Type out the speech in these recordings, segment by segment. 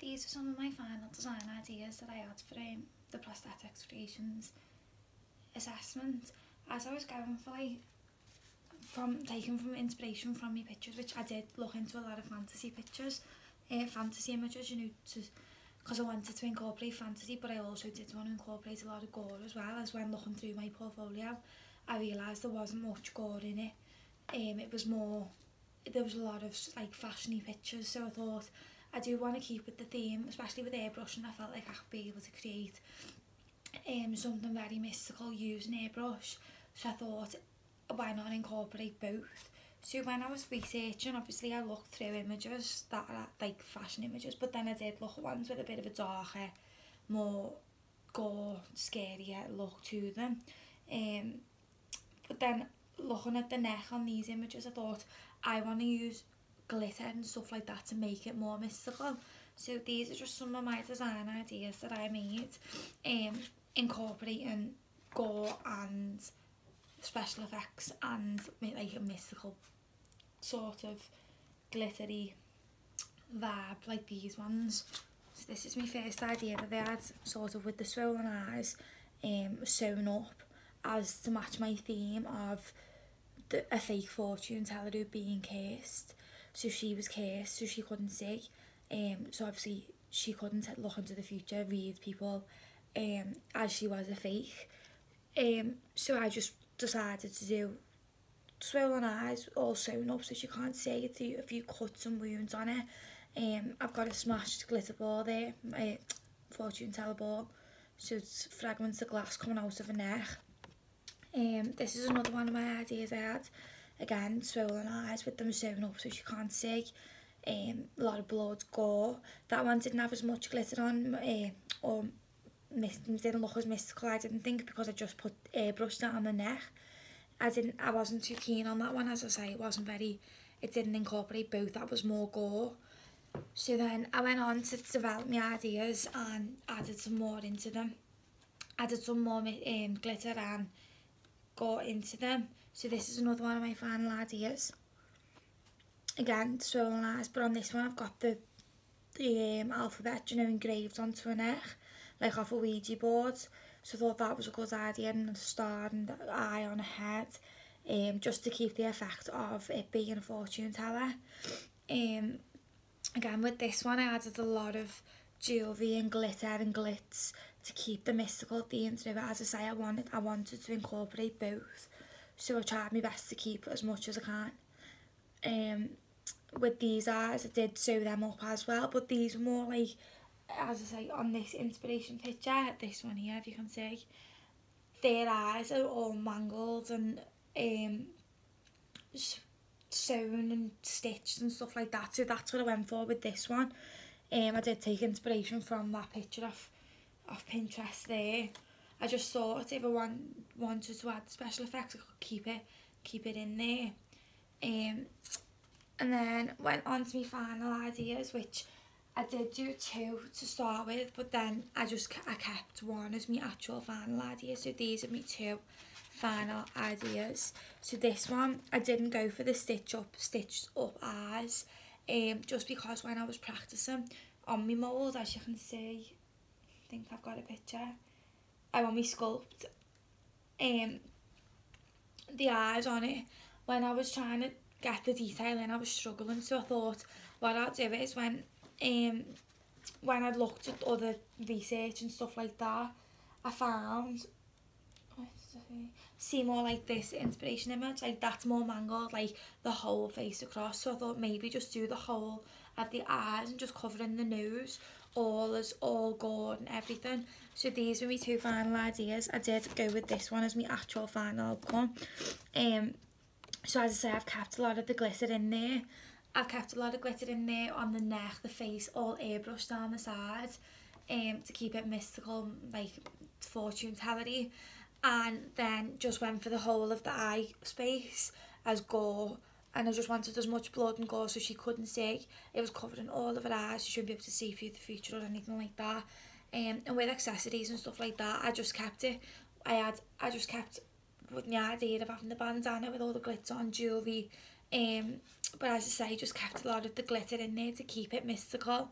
these are some of my final design ideas that I had for the prosthetics creations assessment. As I was going for taking from inspiration from my pictures, which I did look into a lot of fantasy pictures, fantasy images, you know, because I wanted to incorporate fantasy, but I also did want to incorporate a lot of gore as well. As when looking through my portfolio, I realised there wasn't much gore in it. It was more, there was a lot of like fashiony pictures, so I thought I do want to keep with the theme, especially with airbrushing. I felt like I could be able to create something very mystical using airbrush, so I thought why not incorporate both. So when I was researching, obviously I looked through images that are like fashion images, but then I did look at ones with a bit of a darker, more gore, scarier look to them. But then looking at the neck on these images, I thought I want to use glitter and stuff like that to make it more mystical. So these are just some of my design ideas that I made, incorporating gore and special effects and like a mystical sort of glittery vibe like these ones. So this is my first idea that I had, sort of with the swollen eyes sewn up as to match my theme of a fake fortune teller who being cursed. So she was cursed, so she couldn't see. So obviously she couldn't look into the future, read people, as she was a fake. So I just decided to do swollen eyes all sewn up so she can't see it, a few cuts and wounds on it. I've got a smashed glitter ball there, my fortune teller ball, so it's fragments of glass coming out of her neck. This is another one of my ideas I had. Again, swollen eyes with them sewn up so she can't see. A lot of blood, gore. That one didn't have as much glitter on, or didn't look as mystical, I didn't think, because I just put airbrush that on the neck. I wasn't too keen on that one, as I say, it didn't incorporate both, that was more gore. So then I went on to develop my ideas and added some more into them. Added some more glitter and gore into them. So this is another one of my final ideas. Again, swollen eyes, but on this one I've got the alphabet, you know, engraved onto her neck, like off a Ouija board. So I thought that was a good idea, and a star and an eye on her head, just to keep the effect of it being a fortune teller. Again, with this one I added a lot of jewellery and glitter and glitz to keep the mystical theme to it. As I say, I wanted to incorporate both, so I tried my best to keep as much as I can. With these eyes, I did sew them up as well, but these were more like, as I say, on this inspiration picture, this one here, if you can see, their eyes are all mangled and sewn and stitched and stuff like that, so that's what I went for with this one. I did take inspiration from that picture off Pinterest there. I just thought if I wanted to add special effects, I could keep it in there. And then went on to my final ideas, which I did do 2 to start with, but then I kept one as my actual final idea. So these are my 2 final ideas. So this one, I didn't go for the stitched up eyes, just because when I was practicing on my mould, as you can see, I think I've got a picture, on my sculpt, the eyes on it, when I was trying to get the detail in, I was struggling. So I thought what I'll do is when I'd looked at other research and stuff like that, I found, see more like this inspiration image, like that's more mangled, like the whole face across. So I thought maybe just do the whole of the eyes and just cover in the nose, all gored and everything. So these were my 2 final ideas. I did go with this one as my actual final outcome. So as I say, I've kept a lot of the glitter in there. I've kept a lot of glitter in there on the neck, the face, all airbrushed down the sides, to keep it mystical, like fortune tellery. And then just went for the whole of the eye space as gore, and I just wanted as much blood and gore so she couldn't see. It was covering all of her eyes, she shouldn't be able to see through the future or anything like that. And with accessories and stuff like that, I just kept it. I just kept with the idea of having the bandana with all the glitter on, jewellery, but as I say, just kept a lot of the glitter in there to keep it mystical.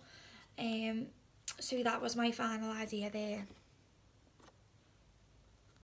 So that was my final idea there.